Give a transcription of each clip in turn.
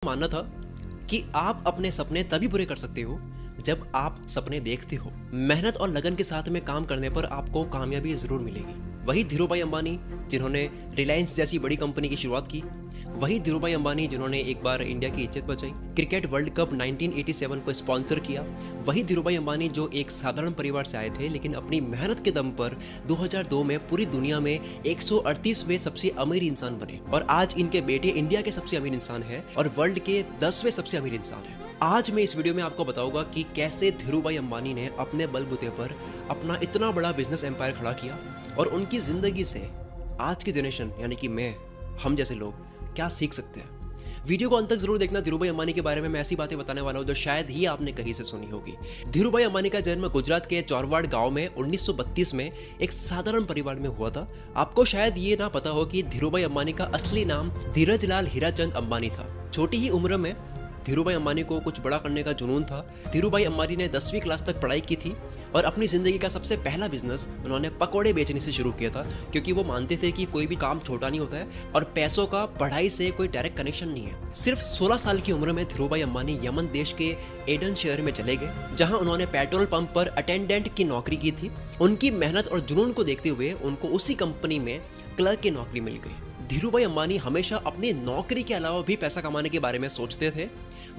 मानना था कि आप अपने सपने तभी पूरे कर सकते हो जब आप सपने देखते हो। मेहनत और लगन के साथ में काम करने पर आपको कामयाबी जरूर मिलेगी। वही धीरूभाई अंबानी जिन्होंने रिलायंस जैसी बड़ी कंपनी की शुरुआत की, वही धीरूभाई अंबानी जिन्होंने एक बार इंडिया की इज्जत बचाई, क्रिकेट वर्ल्ड कप 1987 को स्पॉन्सर किया, वही धीरूभाई अंबानी जो एक साधारण परिवार से आए थे लेकिन अपनी मेहनत के दम पर 2002 में पूरी दुनिया में 138वें सबसे अमीर इंसान बने और आज इनके बेटे इंडिया के सबसे अमीर इंसान है और वर्ल्ड के 10वें सबसे अमीर इंसान है। आज मैं इस वीडियो में आपको बताऊंगा कि कैसे धीरूभाई अंबानी ने अपने बलबूते पर अपना इतना बड़ा बिजनेस एम्पायर खड़ा किया और उनकी जिंदगी से आज की जनरेशन यानी कि हम जैसे लोग क्या सीख सकते हैं। वीडियो को अंत तक जरूर देखना। धीरूभाई अंबानी के बारे में मैं ऐसी बातें बताने वाला हूं जो शायद ही आपने कहीं से सुनी होगी। धीरूभाई अंबानी का जन्म गुजरात के चौरवाड़ गांव में 1932 में एक साधारण परिवार में हुआ था। आपको शायद ये ना पता हो कि धीरूभाई अंबानी का असली नाम धीरज लाल हीराचंद अंबानी था। छोटी ही उम्र में धीरूभाई अंबानी को कुछ बड़ा करने का जुनून था। धीरूभाई अंबानी ने 10वीं क्लास तक पढ़ाई की थी और अपनी जिंदगी का सबसे पहला बिजनेस उन्होंने पकौड़े बेचने से शुरू किया था, क्योंकि वो मानते थे कि कोई भी काम छोटा नहीं होता है और पैसों का पढ़ाई से कोई डायरेक्ट कनेक्शन नहीं है। सिर्फ 16 साल की उम्र में धीरूभाई अंबानी यमन देश के एडन शहर में चले गए, जहां उन्होंने पेट्रोल पंप पर अटेंडेंट की नौकरी की थी। उनकी मेहनत और जुनून को देखते हुए उनको उसी कंपनी में क्लर्क की नौकरी मिल गई। धीरूभाई अंबानी हमेशा अपनी नौकरी के अलावा भी पैसा कमाने के बारे में सोचते थे।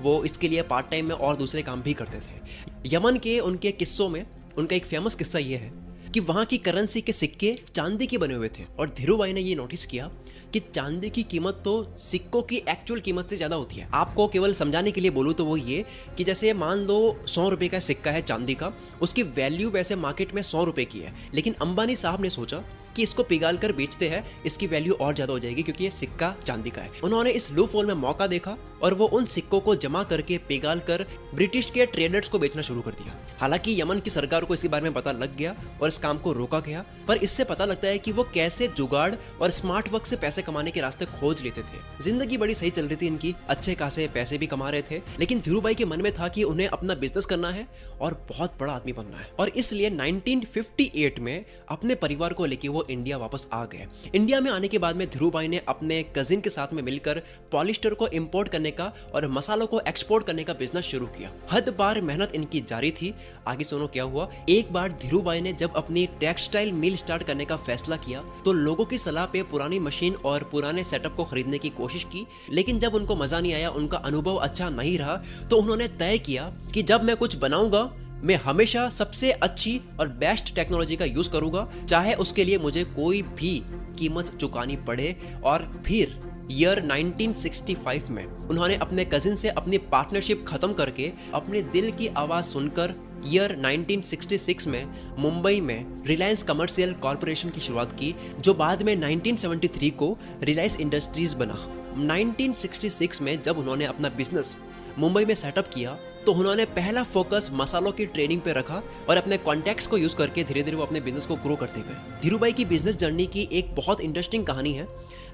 वो इसके लिए पार्ट टाइम में और दूसरे काम भी करते थे। यमन के उनके किस्सों में उनका एक फेमस किस्सा ये है कि वहाँ की करेंसी के सिक्के चांदी के बने हुए थे और धीरूभाई ने ये नोटिस किया कि चांदी की कीमत तो सिक्कों की एक्चुअल कीमत से ज़्यादा होती है। आपको केवल समझाने के लिए बोलूँ तो वो ये कि जैसे मान लो 100 रुपये का सिक्का है चांदी का, उसकी वैल्यू वैसे मार्केट में 100 रुपये की है, लेकिन अंबानी साहब ने सोचा कि इसको पिघाल कर बेचते हैं, इसकी वैल्यू और ज़्यादा हो जाएगी क्योंकि ये सिक्का चांदी का है। उन्होंने इस लूप होल में मौका देखा और वो उन सिक्कों को जमा करके पिघाल कर ब्रिटिश के ट्रेडर्स को बेचना शुरू कर दिया। हालांकि यमन की सरकार को इसके बारे में पता लग गया और इस काम को रोका गया, पर इससे पता लगता है कि वो कैसे जुगाड़ और स्मार्ट वर्क से पैसे कमाने के रास्ते खोज लेते थे। जिंदगी बड़ी सही चल रही थी इनकी, अच्छे खासे पैसे भी कमा रहे थे, लेकिन धीरूभाई के मन में था कि उन्हें अपना बिजनेस करना है और बहुत बड़ा आदमी बनना है। और इसलिए 1958 में अपने परिवार को लेकर वो इंडिया वापस आ गए। इंडिया में आने के बाद में धीरूभाई ने अपने कजिन के साथ में मिलकर पॉलिस्टर को इंपोर्ट करने का और मसालों को एक्सपोर्ट करने का बिजनेस शुरू किया। हद पार मेहनत इनकी जारी थी। आगे सुनो क्या हुआ। एक बार धीरूभाई ने जब अपनी टेक्सटाइल मिल स्टार्ट करने का फैसला किया तो लोगों की सलाह पे पुरानी मशीन और पुराने सेटअप को खरीदने की कोशिश की, लेकिन जब उनको मजा नहीं आया, उनका अनुभव अच्छा नहीं रहा, तो उन्होंने तय किया कि जब मैं कुछ बनाऊंगा मैं हमेशा सबसे अच्छी और बेस्ट टेक्नोलॉजी का यूज करूंगा, चाहे उसके लिए मुझे कोई भी कीमत चुकानी पड़े। और फिर ईयर 1965 में उन्होंने अपने कजिन से अपनी पार्टनरशिप खत्म करके अपने दिल की आवाज सुनकर ईयर 1966 में मुंबई में रिलायंस कमर्शियल कॉरपोरेशन की शुरुआत की, जो बाद में 1973 को रिलायंस इंडस्ट्रीज बना। 1966 में जब उन्होंने अपना बिजनेस मुंबई में सेटअप किया तो उन्होंने पहला फोकस मसालों की ट्रेडिंग पे रखा और अपने कॉन्टैक्ट्स को यूज करके धीरे धीरे वो अपने बिजनेस को ग्रो करते गए। धीरूभाई की बिजनेस जर्नी की एक बहुत इंटरेस्टिंग कहानी है।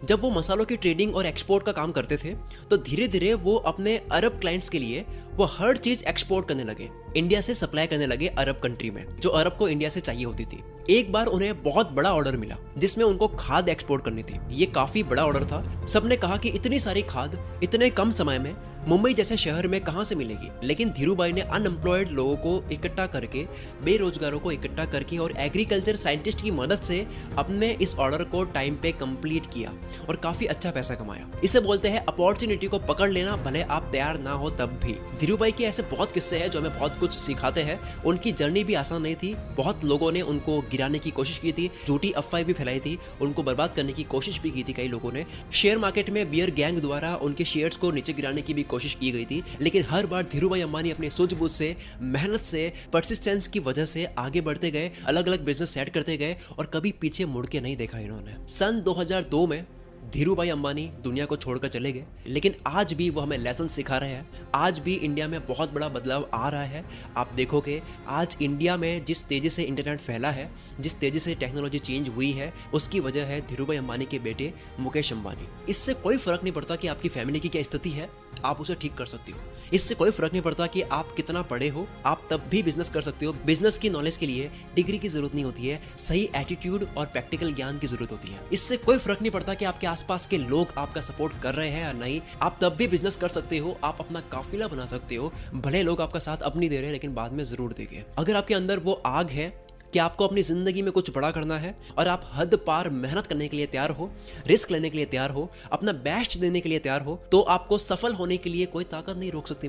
जब वो मसालों की ट्रेडिंग और एक्सपोर्ट का काम करते थे तो धीरे धीरे वो अपने अरब क्लाइंट्स के लिए वो हर चीज एक्सपोर्ट करने लगे, इंडिया से सप्लाई करने लगे अरब कंट्री में, जो अरब को इंडिया से चाहिए होती थी। एक बार उन्हें बहुत बड़ा ऑर्डर मिला जिसमें उनको खाद एक्सपोर्ट करनी थी। ये काफी बड़ा ऑर्डर था। सबने कहा कि इतनी सारी खाद इतने कम समय में मुंबई जैसे शहर में कहां से मिलेगी, लेकिन धीरूभाई ने अनएम्प्लॉयड लोगों को इकट्ठा करके, बेरोजगारों को इकट्ठा करके और एग्रीकल्चर साइंटिस्ट की मदद से अपने इस ऑर्डर को टाइम पे कंप्लीट किया और काफी अच्छा पैसा कमाया। इसे बोलते हैं अपॉर्चुनिटी को पकड़ लेना, भले आप तैयार ना हो तब भी। धीरूभाई के ऐसे बहुत किस्से हैं जो हमें बहुत कुछ सिखाते हैं। उनकी जर्नी भी आसान नहीं थी। बहुत लोगों ने उनको गिराने की कोशिश की थी, झूठी अफवाहें भी फैलाई थी, उनको बर्बाद करने की कोशिश भी की थी। कई लोगों ने शेयर मार्केट में बियर गैंग द्वारा उनके शेयर्स को नीचे गिराने की भी कोशिश की गई थी, लेकिन हर बार धीरूभाई अंबानी अपनी सूझबूझ से, मेहनत से, परसिस्टेंस की वजह से आगे बढ़ते गए, अलग अलग बिजनेस सेट करते गए और कभी पीछे मुड़ के नहीं देखा इन्होंने। सन 2002 में धीरूभाई अंबानी दुनिया को छोड़कर चले गए, लेकिन आज भी वो हमें लेसन सिखा रहे हैं। आज भी इंडिया में बहुत बड़ा बदलाव आ रहा है। आप देखोगे आज इंडिया में जिस तेजी से इंटरनेट फैला है, जिस तेजी से टेक्नोलॉजी चेंज हुई है, उसकी वजह है धीरूभाई अंबानी के बेटे मुकेश अंबानी। इससे कोई फर्क नहीं पड़ता कि आपकी फैमिली की क्या स्थिति है, आप उसे ठीक कर सकते हो। इससे कोई फर्क नहीं पड़ता कि आप कितना पढ़े हो, आप तब भी बिजनेस कर सकते हो। बिजनेस की नॉलेज के लिए डिग्री की जरूरत नहीं होती है, सही एटीट्यूड और प्रैक्टिकल ज्ञान की जरूरत होती है। इससे कोई फर्क नहीं पड़ता कि आपके आसपास के लोग आपका सपोर्ट कर रहे हैं या नहीं, आप तब भी बिजनेस कर सकते हो, आप अपना काफिला बना सकते हो। भले लोग आपका साथ अब नहीं दे रहे हैं, लेकिन बाद में जरूर देंगे। अगर आपके अंदर वो आग है कि आपको अपनी जिंदगी में कुछ बड़ा करना है और आप हद पार मेहनत करने के लिए तैयार हो, रिस्क लेने के लिए तैयार हो, अपना बेस्ट देने के लिए तैयार हो, तो आपको सफल होने के लिए कोई ताकत नहीं रोक सकती।